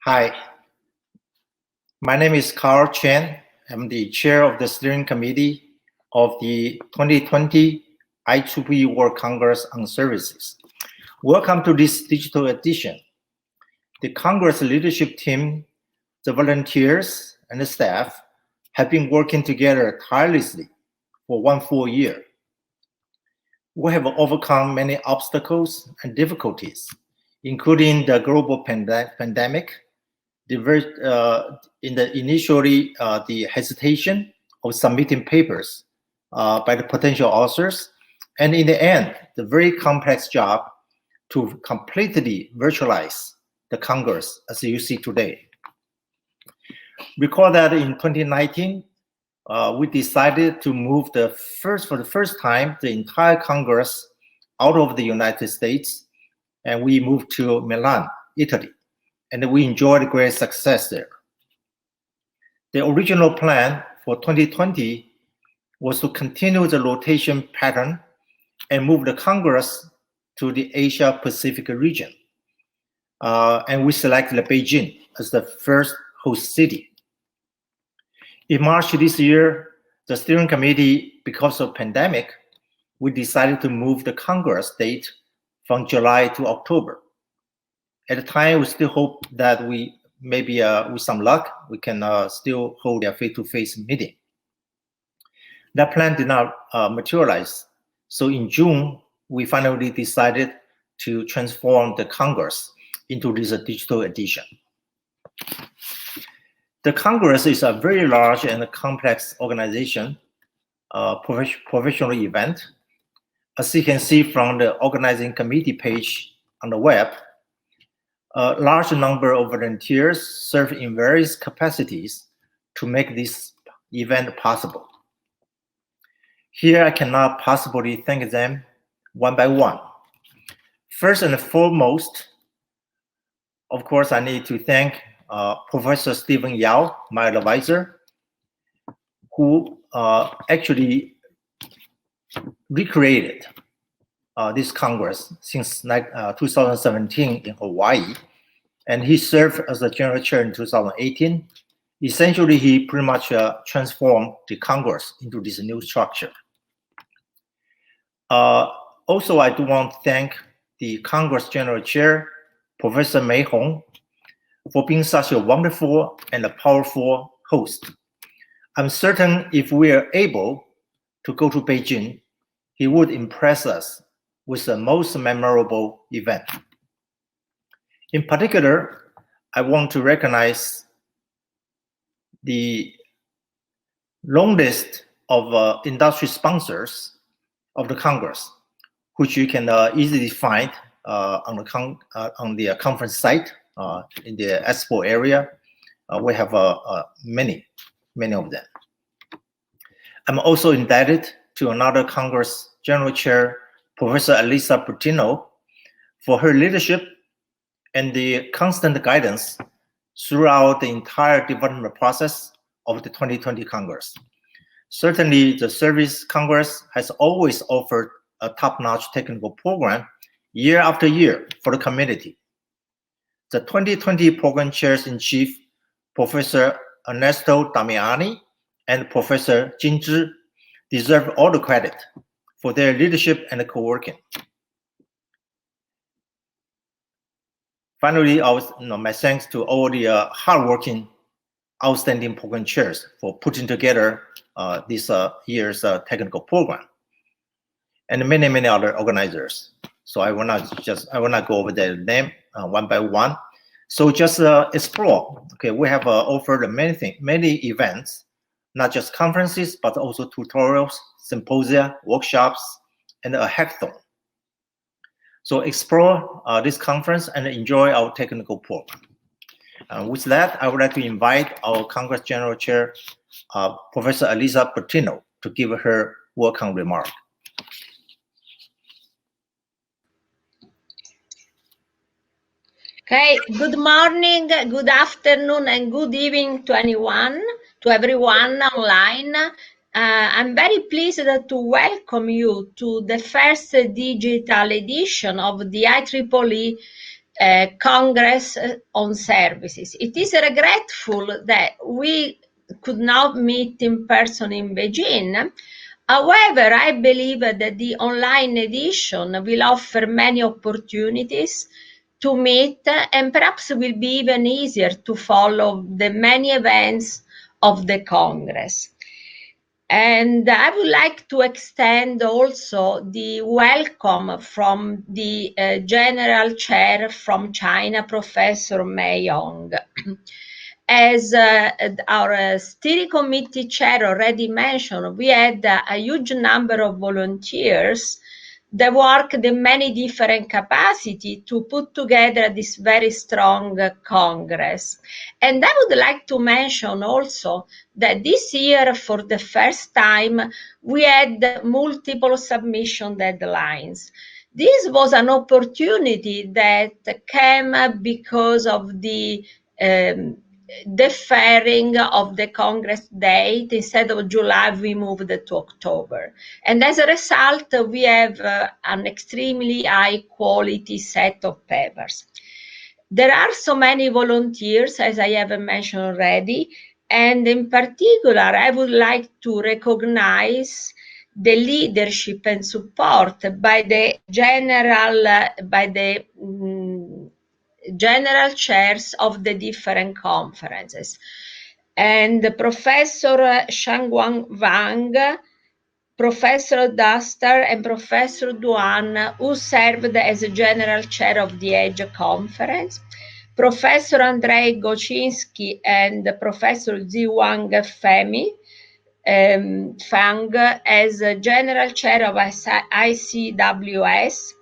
Hi, my name is Carl Chen. I'm the chair of the steering committee of the 2020 IEEE World Congress on Services. Welcome to this digital edition. The Congress leadership team, the volunteers, and the staff have been working together tirelessly for 1 full year. We have overcome many obstacles and difficulties, including the global pandemic, initially the hesitation of submitting papers by the potential authors, and in the end, the very complex job to completely virtualize the Congress as you see today. Recall that in 2019, we decided to move for the first time, the entire Congress out of the United States, and we moved to Milan, Italy, and we enjoyed great success there. The original plan for 2020 was to continue the rotation pattern and move the Congress to the Asia Pacific region. And we selected Beijing as the first host city. In March this year, the steering committee, because of pandemic, we decided to move the Congress date from July to October. At the time, we still hope that we maybe with some luck, we can still hold a face-to-face meeting. That plan did not materialize. So in June, we finally decided to transform the Congress into this digital edition. The Congress is a very large and complex organization, professional event. As you can see from the organizing committee page on the web, a large number of volunteers serve in various capacities to make this event possible. Here, I cannot possibly thank them one by one. First and foremost, of course, I need to thank Professor Stephen Yao, my advisor, who actually recreated this Congress since 2017 in Hawaii, and he served as the general chair in 2018. Essentially, he pretty much transformed the Congress into this new structure. Also, I do want to thank the Congress General Chair, Professor Mei Hong, for being such a wonderful and a powerful host. I'm certain if we are able to go to Beijing, he would impress us with the most memorable event. In particular, I want to recognize the long list of industry sponsors of the Congress, which you can easily find on the conference site in the expo area. We have many of them. I'm also indebted to another Congress General Chair, Professor Elisa Bertino, for her leadership and the constant guidance throughout the entire development process of the 2020 Congress. Certainly, the Service Congress has always offered a top-notch technical program year after year for the community. The 2020 program chairs-in-chief, Professor Ernesto Damiani and Professor Jin Zhi, deserve all the credit for their leadership and co-working. Finally, my thanks to all the hardworking, outstanding program chairs for putting together this year's technical program, and many other organizers. So I will not go over their name one by one. So just explore. Okay, we have offered many events, not just conferences, but also tutorials, symposia, workshops, and a hackathon. So explore this conference and enjoy our technical program. With that, I would like to invite our Congress General Chair, Professor Elisa Bertino, to give her welcome remark. Okay, good morning, good afternoon, and good evening to everyone online. I'm very pleased to welcome you to the first digital edition of the IEEE Congress on Services. It is regretful that we could not meet in person in Beijing. However, I believe that the online edition will offer many opportunities to meet and perhaps will be even easier to follow the many events of the Congress. And I would like to extend also the welcome from the General Chair from China, Professor Mei Yong. As our steering committee chair already mentioned, we had a huge number of volunteers that worked in many different capacities to put together this very strong Congress. And I would like to mention also that this year, for the first time, we had multiple submission deadlines. This was an opportunity that came because of the deferring of the Congress date. Instead of July, we moved it to October. And as a result, we have an extremely high quality set of papers. There are so many volunteers, as I have mentioned already, and in particular, I would like to recognize the leadership and support by the general chairs of the different conferences. And Professor Shangguang Wang, Professor Duster, and Professor Duan, who served as a general chair of the EDGE conference, Professor Andrei Gochinsky and Professor Ziwang Fang as general chair of ICWS,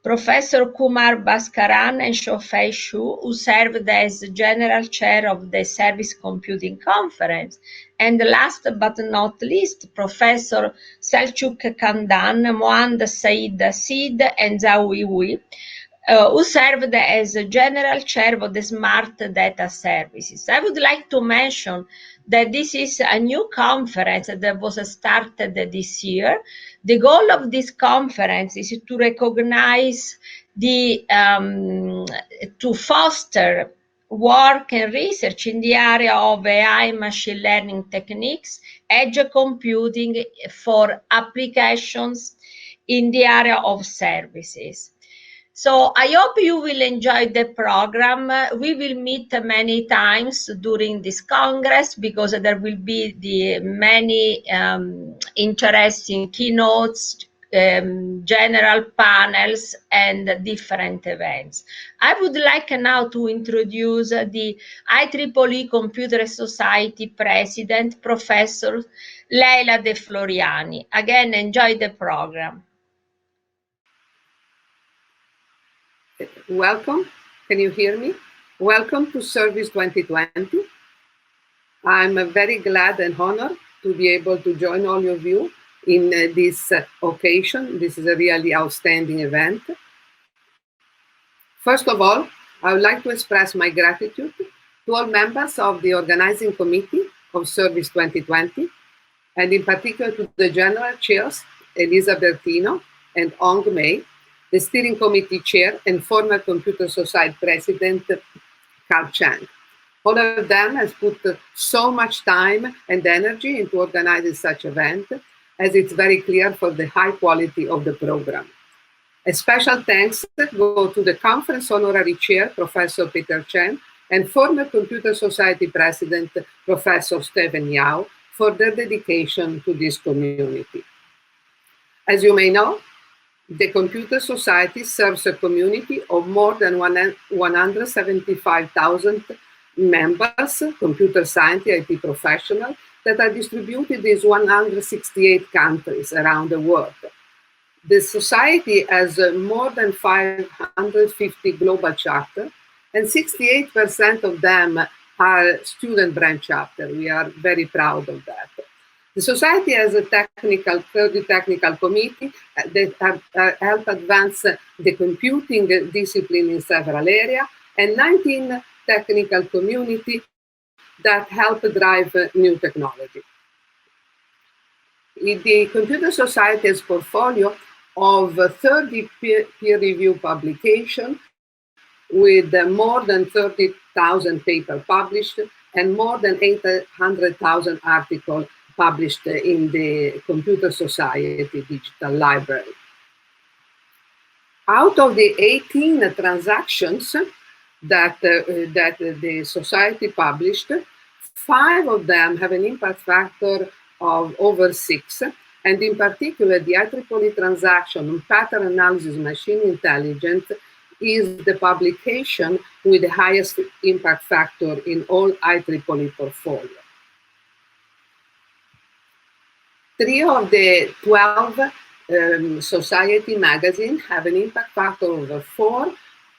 Professor Kumar Bhaskaran and Shofei Shu, who served as general chair of the Service Computing Conference, and last but not least, Professor Selçuk Kandan, Mohand Said Sid, and Zhao Weiwei, who served as general chair of the Smart Data Services. I would like to mention that this is a new conference that was started this year. The goal of this conference is to recognize to foster work and research in the area of AI, machine learning techniques, edge computing for applications in the area of services. So I hope you will enjoy the program. We will meet many times during this Congress because there will be the many interesting keynotes, general panels, and different events. I would like now to introduce the IEEE Computer Society President, Professor Leila De Floriani. Again, enjoy the program. Welcome. Can you hear me? Welcome to Service 2020. I'm very glad and honored to be able to join all of you in this occasion. This is a really outstanding event. First of all, I would like to express my gratitude to all members of the organizing committee of Service 2020, and in particular to the general chairs, Elisa Bertino and Ong Mei, the steering committee chair and former Computer Society president, Carl Chang. All of them has put so much time and energy into organizing such event, as it's very clear for the high quality of the program. A special thanks go to the conference honorary chair, Professor Peter Chen, and former Computer Society president, Professor Stephen Yao, for their dedication to this community. As you may know, the Computer Society serves a community of more than 175,000 members, computer scientists, IT professionals, that are distributed in 168 countries around the world. The society has more than 550 global chapters, and 68% of them are student branch chapters. We are very proud of that. The society has a technical committee that help advance the computing discipline in several areas, and 19 technical community that help drive new technology. The Computer Society has a portfolio of 30 peer-reviewed publications with more than 30,000 papers published and more than 800,000 articles published in the Computer Society Digital Library. Out of the 18 transactions that the Society published, 5 of them have an impact factor of over 6, and in particular, the IEEE transaction on pattern analysis machine intelligence is the publication with the highest impact factor in all IEEE portfolio. 3 of the 12 Society magazines have an impact factor over 4,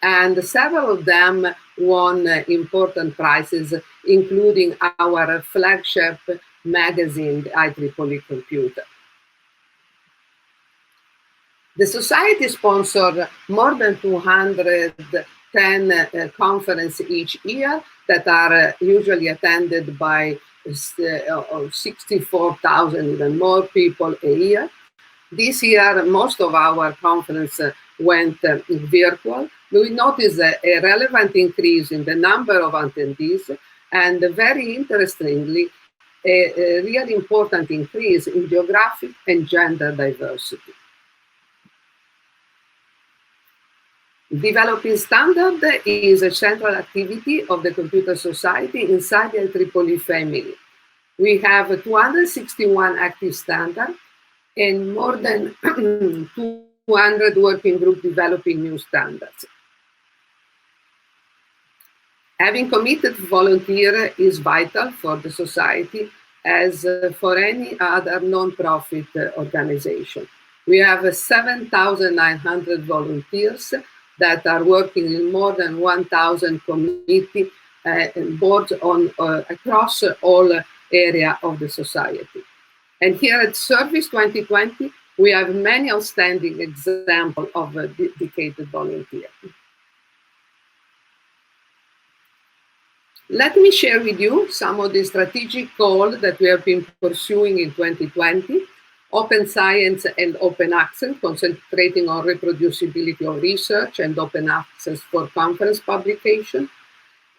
and several of them won important prizes, including our flagship magazine, the IEEE Computer. The Society sponsored more than 210 conferences each year that are usually attended by 64,000, even more people a year. This year, most of our conferences went virtual. We noticed a relevant increase in the number of attendees, and very interestingly, a really important increase in geographic and gender diversity. Developing standard is a central activity of the Computer Society inside the IEEE family. We have 261 active standards and more than 200 working groups developing new standards. Having committed volunteers is vital for the Society, as for any other non-profit organization. We have 7,900 volunteers that are working in more than 1,000 committees and boards across all areas of the Society. And here at Service 2020, we have many outstanding examples of dedicated volunteers. Let me share with you some of the strategic goals that we have been pursuing in 2020. Open science and open access, concentrating on reproducibility of research and open access for conference publication.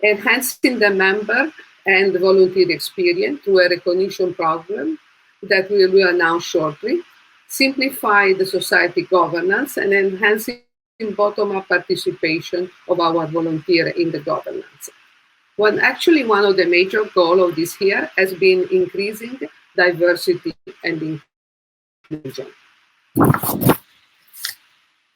Enhancing the member and volunteer experience through a recognition program that we will announce shortly. Simplify the Society governance and enhancing bottom-up participation of our volunteers in the governance. One of the major goals of this year has been increasing diversity and inclusion.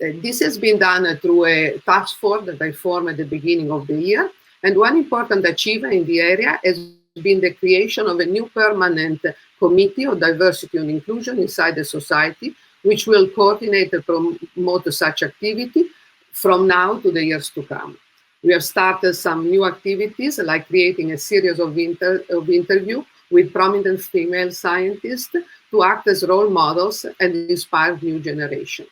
This has been done through a task force that I formed at the beginning of the year. And one important achievement in the area has been the creation of a new permanent committee of diversity and inclusion inside the Society, which will coordinate and promote such activity from now to the years to come. We have started some new activities, like creating a series of interviews with prominent female scientists to act as role models and inspire new generation.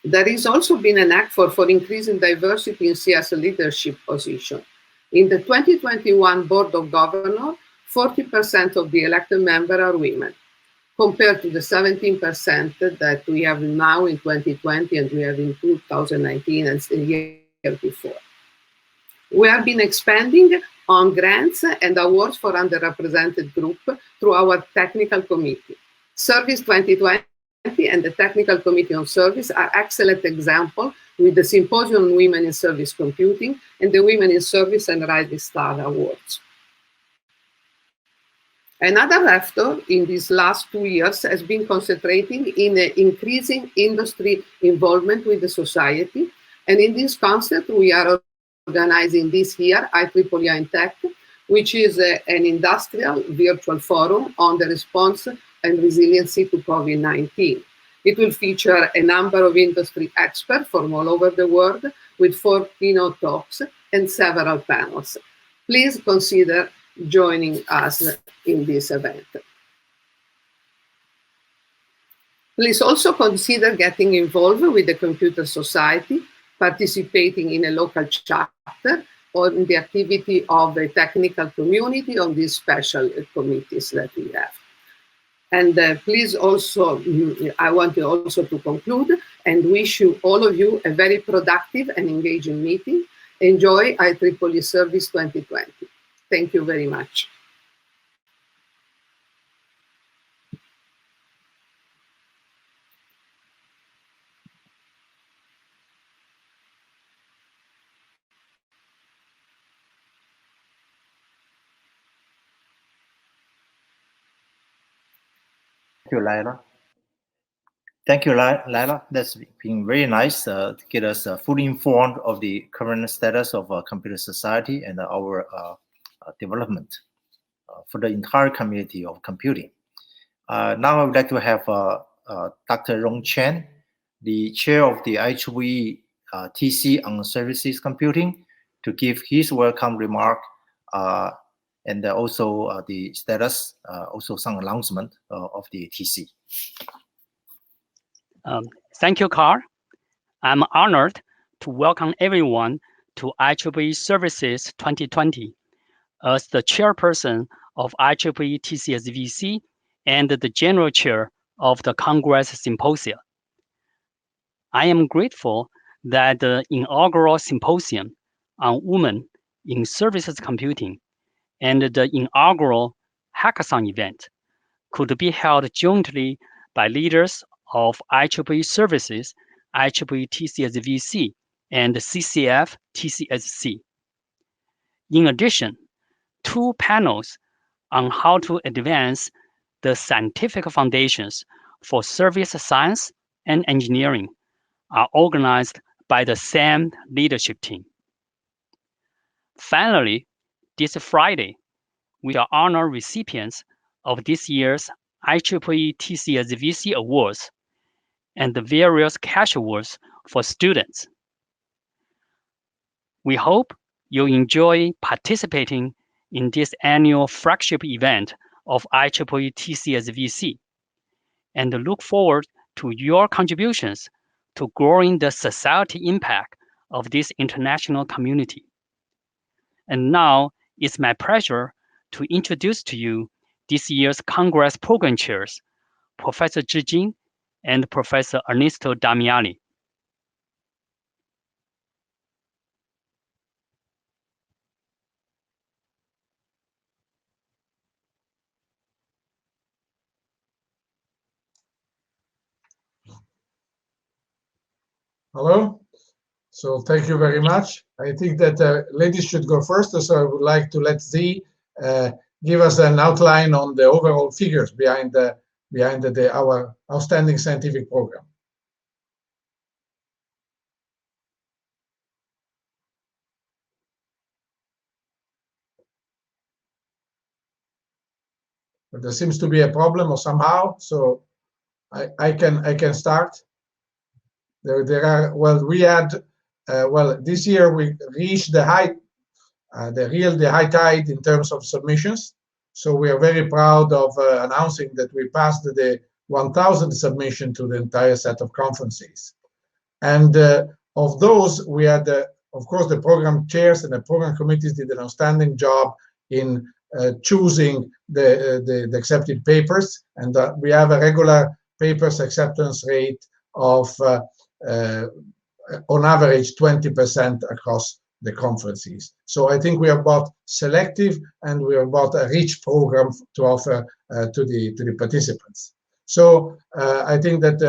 There has also been an effort for increasing diversity in CS leadership position. In the 2021 Board of Governors, 40% of the elected members are women, compared to the 17% that we have now in 2020 and we have in 2019 and the year before. We have been expanding on grants and awards for underrepresented groups through our technical committee. Service 2020 and the Technical Committee on Service are excellent examples, with the Symposium on Women in Service Computing and the Women in Service and Rising Star Awards. Another effort in these last 2 years has been concentrating in increasing industry involvement with the Society. And in this concept, we are organizing this year IEEE in Tech, which is an industrial virtual forum on the response and resiliency to COVID-19. It will feature a number of industry experts from all over the world with 4 keynote talks and several panels. Please consider joining us in this event. Please also consider getting involved with the Computer Society, participating in a local chapter, or in the activity of the technical community on these special committees that we have. And please also, I want you also to conclude and wish you, all of you, a very productive and engaging meeting. Enjoy IEEE Service 2020. Thank you very much. Thank you, Laila. Thank you, Laila. That's been very nice to get us fully informed of the current status of computer society and our development for the entire community of computing. Now I would like to have Dr. Rong Chen, the chair of the IEEE TC on services computing, to give his welcome remark and also the status, also some announcement of the TC. Thank you, Carl. I'm honored to welcome everyone to IEEE Services 2020 as the chairperson of IEEE TCSVC and the general chair of the Congress Symposia. I am grateful that the inaugural symposium on women in services computing and the inaugural hackathon event could be held jointly by leaders of IEEE Services, IEEE TCSVC, and CCF TCSC. In addition, 2 panels on how to advance the scientific foundations for service science and engineering are organized by the same leadership team. Finally, this Friday, we are honor recipients of this year's IEEE TCSVC Awards and the various cash awards for students. We hope you enjoy participating in this annual flagship event of IEEE TCSVC and look forward to your contributions to growing the society impact of this international community. And now it's my pleasure to introduce to you this year's Congress Program Chairs, Professor Zhi Jin and Professor Ernesto Damiani. Hello. So thank you very much. I think that ladies should go first, so I would like to let Zhi give us an outline on the overall figures behind our outstanding scientific program. But there seems to be a problem or somehow, so I can start. There are, well, we had this year we reached the high tide in terms of submissions. So we are very proud of announcing that we passed the 1,000 submission to the entire set of conferences. And of those, we had, of course, the program chairs and the program committees did an outstanding job in choosing the accepted papers. And we have a regular papers acceptance rate of, on average, 20% across the conferences. So I think we are both selective and we are both a rich program to offer to the participants. So I think that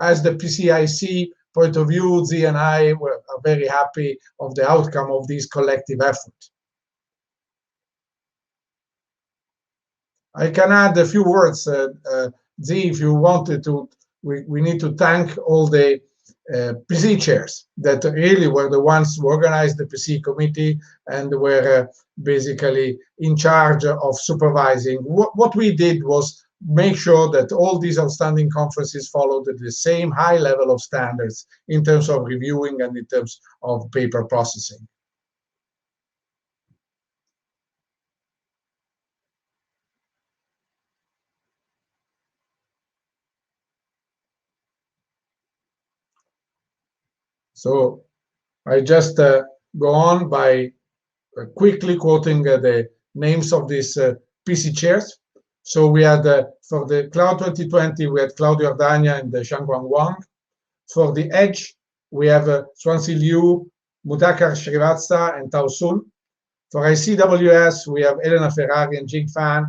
as the PCIC point of view, Zhi and I are very happy of the outcome of this collective effort. I can add a few words, Zhi, if you wanted to. We need to thank all the PC chairs that really were the ones who organized the PC committee and were basically in charge of supervising. What we did was make sure that all these outstanding conferences followed the same high level of standards in terms of reviewing and in terms of paper processing. So I just go on by quickly quoting the names of these PC chairs. So we had, for the Cloud 2020, we had Claudio Ardagna and Xiangguang Wang. For the Edge, we have Swansea Liu, Mudakar Srivatsa, and Tao Sun. For ICWS, we have Elena Ferrari and Jing Fan.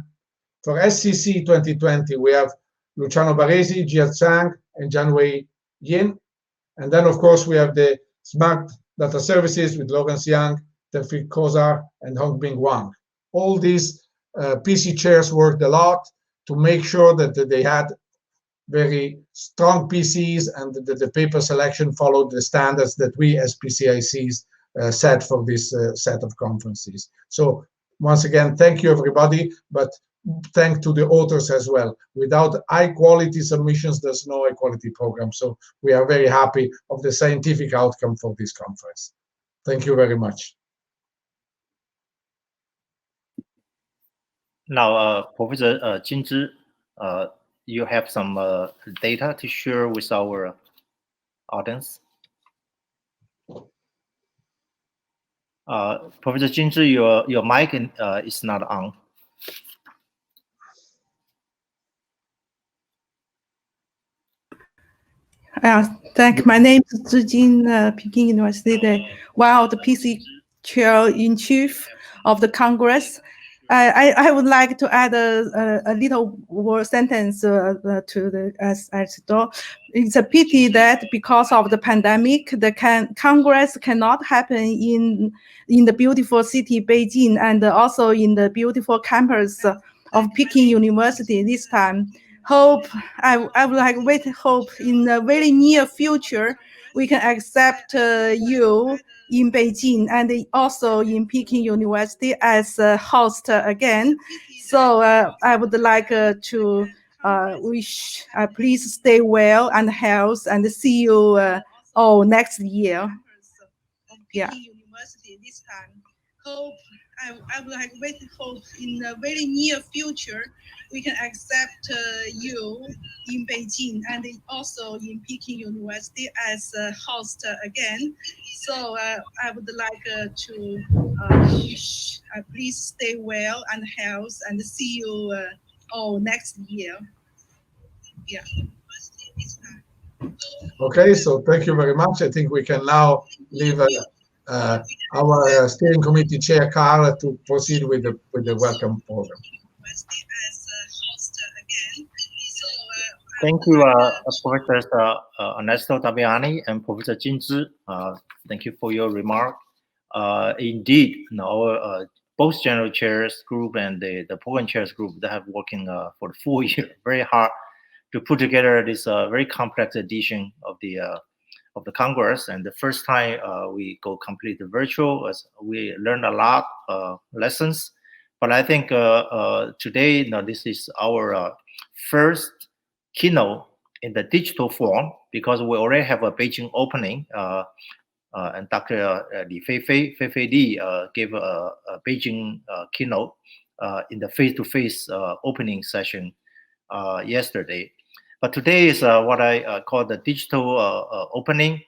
For SCC 2020, we have Luciano Baresi, Jia Zhang, and Jianwei Yin. And then, of course, we have the Smart Data Services with Logan Xiang, Tefik Kozar, and Hongbing Wang. All these PC chairs worked a lot to make sure that they had very strong PCs and that the paper selection followed the standards that we as PCICs set for this set of conferences. So once again, thank you everybody, but thank to the authors as well. Without high quality submissions, there's no high quality program. So we are very happy of the scientific outcome for this conference. Thank you very much. Now, Professor Jin Zhi, you have some data to share with our audience. Professor Jin Zhi, your mic is not on. My name is Zhi Jin, Peking University, one of the PC chair-in-chief of the Congress. I would like to add a little word sentence to the as it's a pity that because of the pandemic, the Congress cannot happen in the beautiful city Beijing and also in the beautiful campus of Peking University this time. I would like hope in the very near future we can accept you in Beijing and also in Peking University as a host again. So I would like to wish please stay well and health and see you all next year. Yeah. I would like hope in the very near future we can accept you in Beijing and also in Peking University as a host again. So I would like to wish please stay well and health and see you all next year. Yeah. Okay, so thank you very much. I think we can now leave our steering committee chair, Carl, to proceed with the welcome program. Thank you, Professor Ernesto Tabiani and Professor Jin Zhi. Thank you for your remark. Indeed, our both general chairs group and the program chairs group, they have working for the full year very hard to put together this very complex edition of the Congress. And the first time we go completely virtual, as we learned a lot lessons. But I think today, this is our first keynote in the digital form, because we already have a Beijing opening, and Dr. Li Feifei Li gave a Beijing keynote in the face-to-face opening session yesterday. But today is what I call the digital opening.